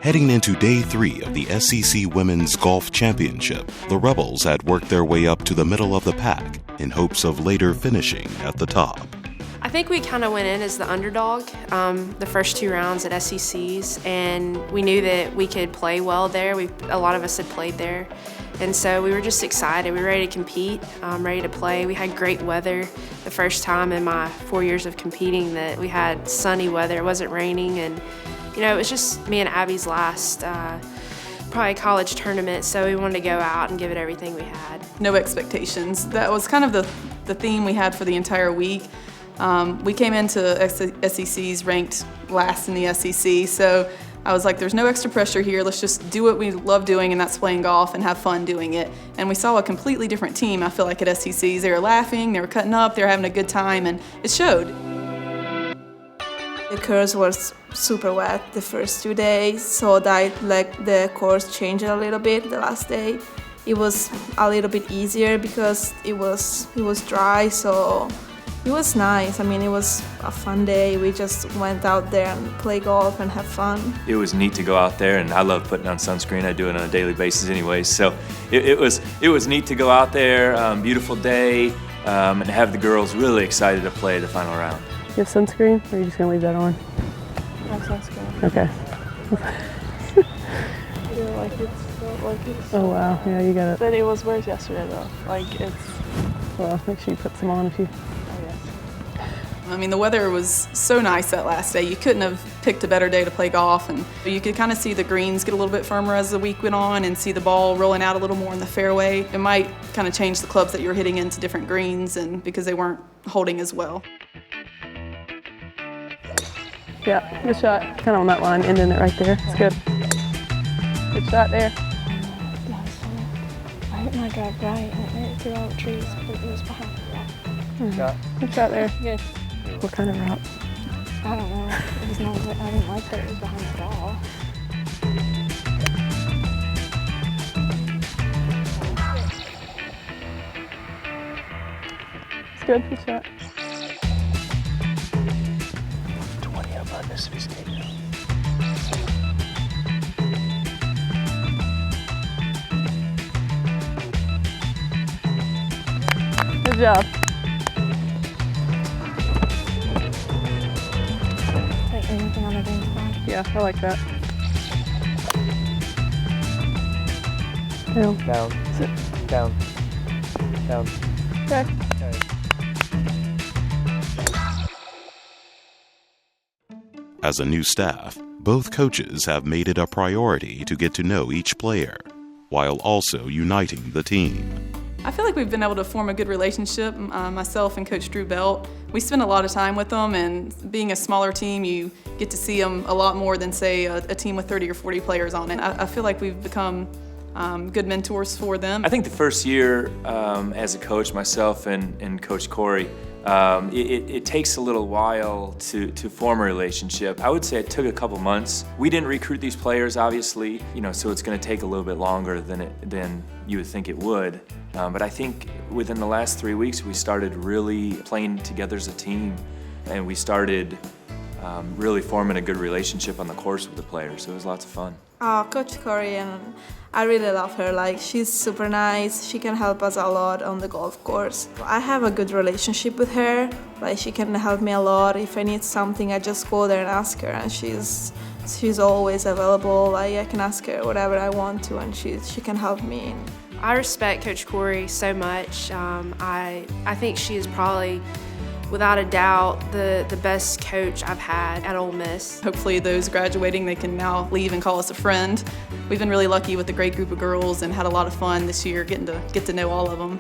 Heading into Day 3 of the SEC Women's Golf Championship, the Rebels had worked their way up to the middle of the pack in hopes of later finishing at the top. I think we kind of went in as the underdog the first 2 rounds at SECs, and we knew that we could play well there. A lot of us had played there, and so we were just excited. We were ready to compete, ready to play. We had great weather the first time in my 4 years of competing that we had sunny weather. It wasn't raining, and it was just me and Abby's last probably college tournament, so we wanted to go out and give it everything we had. No expectations. That was kind of the theme we had for the entire week. We came into SECs ranked last in the SEC, so I was like, there's no extra pressure here. Let's just do what we love doing, and that's playing golf and have fun doing it. And we saw a completely different team, I feel like, at SECs. They were laughing, they were cutting up, they were having a good time, and it showed. The course was super wet the first 2 days, so the course changed a little bit the last day. It was a little bit easier because it was dry, so it was nice. I mean, it was a fun day. We just went out there and play golf and have fun. It was neat to go out there, and I love putting on sunscreen. I do it on a daily basis anyway, so it was neat to go out there, beautiful day, and have the girls really excited to play the final round. You have sunscreen, or are you just going to leave that on? I have sunscreen. Okay. I feel like it's Oh wow, yeah, you got it. But it was worse yesterday though. Well, make sure you put some on if you... I mean, the weather was so nice that last day. You couldn't have picked a better day to play golf, and you could kind of see the greens get a little bit firmer as the week went on and see the ball rolling out a little more in the fairway. It might kind of change the clubs that you were hitting into different greens, and because they weren't holding as well. Yeah, good shot. Kind of on that line, ending it right there. It's good. Good shot there. I hit my drive right and it made it through all the trees, but it was behind the rock. Good shot there. Good. What kind of rock? I don't know. It was not good. I didn't like that it was behind the ball. It's good. Good shot. 20 up on Mississippi State. Good job. Like anything on the green side. Yeah, I like that. Down. Down. Sit. Down. Down. Okay. Okay. As a new staff, both coaches have made it a priority to get to know each player, while also uniting the team. I feel like we've been able to form a good relationship, myself and Coach Drew Belt. We spend a lot of time with them, and being a smaller team, you get to see them a lot more than, say, a team with 30 or 40 players on it. I feel like we've become good mentors for them. I think the first year as a coach, myself and Coach Corey, it takes a little while to form a relationship. I would say it took a couple months. We didn't recruit these players, obviously, so it's going to take a little bit longer than you would think it would. But I think within the last 3 weeks, we started really playing together as a team, and we started really forming a good relationship on the course with the players. So it was lots of fun. Coach Corey, and I really love her. Like, she's super nice. She can help us a lot on the golf course. I have a good relationship with her. Like, she can help me a lot. If I need something, I just go there and ask her, and she's always available. Like, I can ask her whatever I want to, and she can help me. I respect Coach Corey so much. I think she is probably, without a doubt, the best coach I've had at Ole Miss. Hopefully those graduating, they can now leave and call us a friend. We've been really lucky with a great group of girls and had a lot of fun this year getting to know all of them.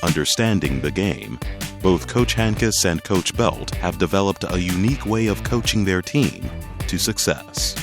Understanding the game, both Coach Hankus and Coach Belt have developed a unique way of coaching their team to success.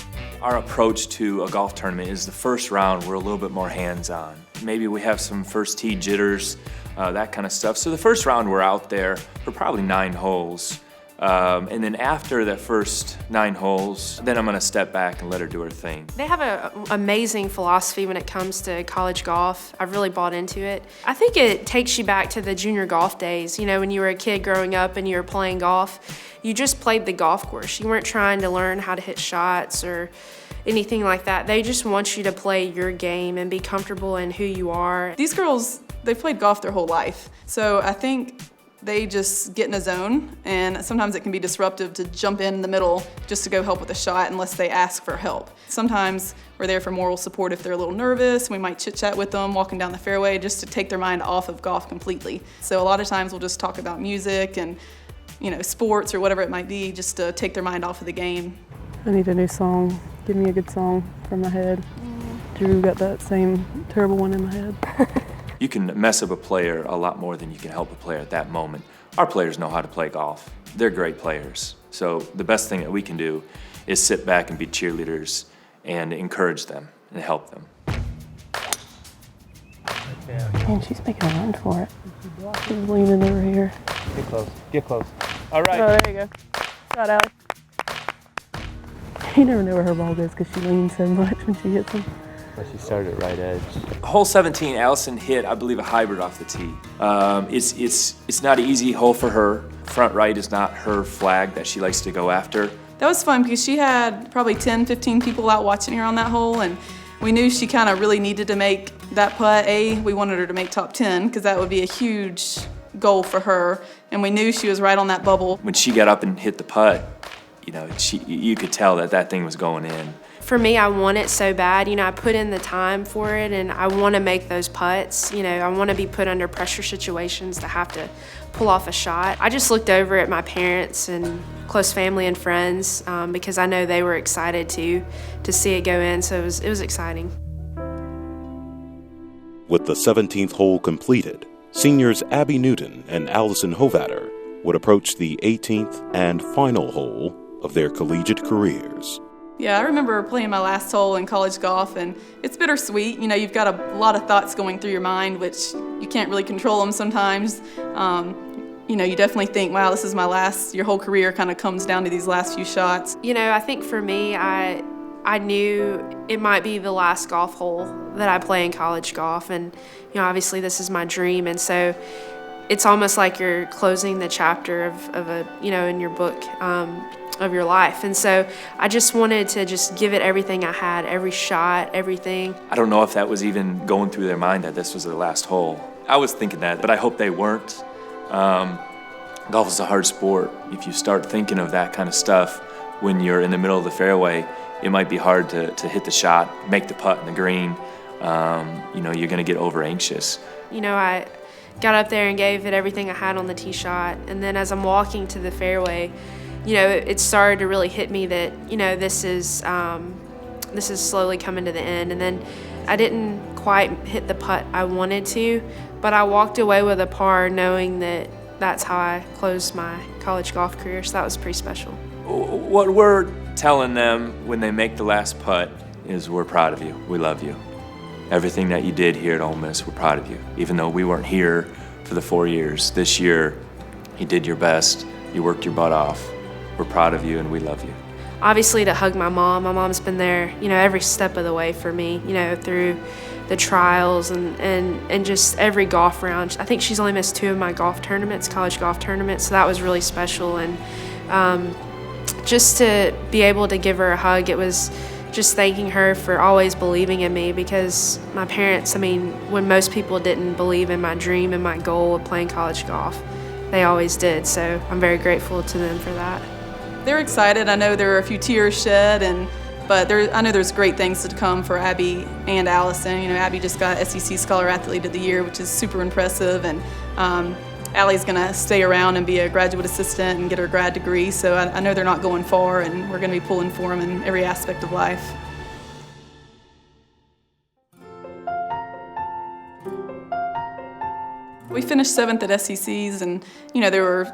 Our approach to a golf tournament is the first round we're a little bit more hands-on. Maybe we have some first tee jitters, that kind of stuff. So the first round we're out there for probably 9 holes. And then after the first 9 holes, then I'm gonna step back and let her do her thing. They have an amazing philosophy when it comes to college golf. I've really bought into it. I think it takes you back to the junior golf days. You know, when you were a kid growing up and you were playing golf, you just played the golf course. You weren't trying to learn how to hit shots or anything like that. They just want you to play your game and be comfortable in who you are. These girls, they've played golf their whole life. So I think they just get in a zone, and sometimes it can be disruptive to jump in the middle just to go help with a shot unless they ask for help. Sometimes we're there for moral support if they're a little nervous. We might chit-chat with them walking down the fairway just to take their mind off of golf completely. So a lot of times we'll just talk about music and, you know, sports or whatever it might be, just to take their mind off of the game. I need a new song. Give me a good song from my head. Drew got that same terrible one in my head. You can mess up a player a lot more than you can help a player at that moment. Our players know how to play golf. They're great players. So the best thing that we can do is sit back and be cheerleaders and encourage them and help them. Man, she's making a run for it. She's leaning over here. Get close. Get close. All right. Oh, there you go. Shot, Allie. You never know where her ball goes because she leans so much when she hits them. But she started at right edge. Hole 17, Allison hit, I believe, a hybrid off the tee. It's not an easy hole for her. Front right is not her flag that she likes to go after. That was fun because she had probably 10, 15 people out watching her on that hole, and we knew she kind of really needed to make that putt. We wanted her to make top 10 because that would be a huge goal for her, and we knew she was right on that bubble. When she got up and hit the putt, you know, you could tell that that thing was going in. For me, I want it so bad. You know, I put in the time for it, and I want to make those putts. You know, I want to be put under pressure situations to have to pull off a shot. I just looked over at my parents and close family and friends because I know they were excited too to see it go in, so it was exciting. With the 17th hole completed, seniors Abby Newton and Allison Hovatter would approach the 18th and final hole of their collegiate careers. Yeah, I remember playing my last hole in college golf, and it's bittersweet. You know, you've got a lot of thoughts going through your mind, which you can't really control them sometimes. You know, you definitely think, wow, this is my last, your whole career kind of comes down to these last few shots. You know, I think for me, I knew it might be the last golf hole that I play in college golf, and, you know, obviously this is my dream, and so it's almost like you're closing the chapter of a, you know, in your book, of your life. And so I just wanted to just give it everything I had, every shot, everything. I don't know if that was even going through their mind that this was their last hole. I was thinking that, but I hope they weren't. Golf is a hard sport. If you start thinking of that kind of stuff when you're in the middle of the fairway, it might be hard to hit the shot, make the putt in the green. You know, you're gonna get over anxious. You know, I got up there and gave it everything I had on the tee shot, and then as I'm walking to the fairway, you know, it started to really hit me that, you know, this is slowly coming to the end. And then I didn't quite hit the putt I wanted to, but I walked away with a par knowing that that's how I closed my college golf career, so that was pretty special. What we're telling them when they make the last putt is we're proud of you, we love you. Everything that you did here at Ole Miss, we're proud of you. Even though we weren't here for the 4 years, this year you did your best, you worked your butt off. We're proud of you and we love you. Obviously to hug my mom's been there, you know, every step of the way for me, you know, through the trials and just every golf round. I think she's only missed 2 of my golf tournaments, college golf tournaments, so that was really special. And just to be able to give her a hug, it was just thanking her for always believing in me, because my parents, I mean, when most people didn't believe in my dream and my goal of playing college golf, they always did, so I'm very grateful to them for that. They're excited. I know there are a few tears shed, but I know there's great things to come for Abby and Allison. You know, Abby just got SEC Scholar Athlete of the Year, which is super impressive, and Allie's gonna stay around and be a graduate assistant and get her grad degree, so I know they're not going far, and we're gonna be pulling for them in every aspect of life. We finished 7th at SECs, and you know there were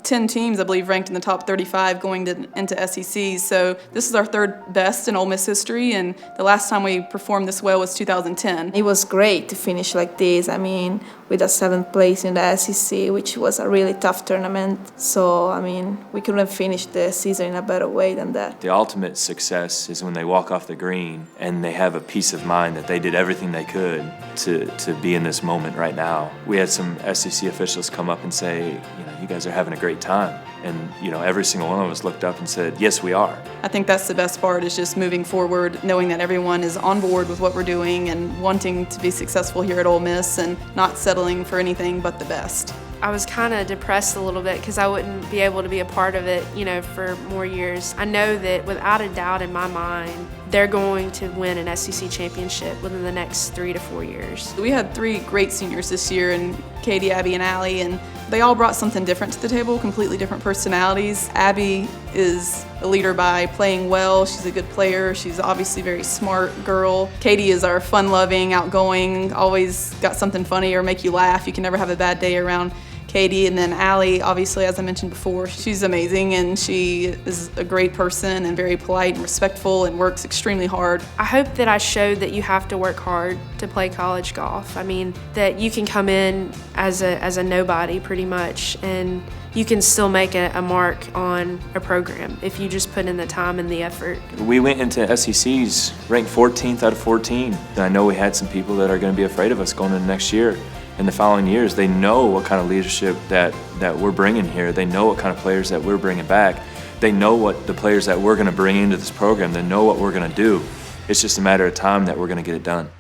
10 teams, I believe, ranked in the top 35 going into SECs. So this is our 3rd best in Ole Miss history, and the last time we performed this well was 2010. It was great to finish like this. I mean, with a 7th place in the SEC, which was a really tough tournament. So, I mean, we couldn't finish the season in a better way than that. The ultimate success is when they walk off the green and they have a peace of mind that they did everything they could to be in this moment right now. We had some SEC officials come up and say, you guys are having a great time. And, every single one of us looked up and said, yes, we are. I think that's the best part, is just moving forward, knowing that everyone is on board with what we're doing and wanting to be successful here at Ole Miss and not settling for anything but the best. I was kind of depressed a little bit because I wouldn't be able to be a part of it, for more years. I know that without a doubt in my mind, they're going to win an SEC championship within the next 3 to 4 years. We had 3 great seniors this year, and Katie, Abby, and Allie, and they all brought something different to the table, completely different personalities. Abby is a leader by playing well. She's a good player. She's obviously a very smart girl. Katie is our fun-loving, outgoing, always got something funny or make you laugh. You can never have a bad day around Katie. And then Allie, obviously, as I mentioned before, she's amazing, and she is a great person and very polite and respectful and works extremely hard. I hope that I showed that you have to work hard to play college golf. I mean, that you can come in as a nobody pretty much, and you can still make a mark on a program if you just put in the time and the effort. We went into SECs ranked 14th out of 14. And I know we had some people that are going to be afraid of us going into next year. In the following years, they know what kind of leadership that we're bringing here. They know what kind of players that we're bringing back. They know what the players that we're going to bring into this program. They know what we're going to do. It's just a matter of time that we're going to get it done.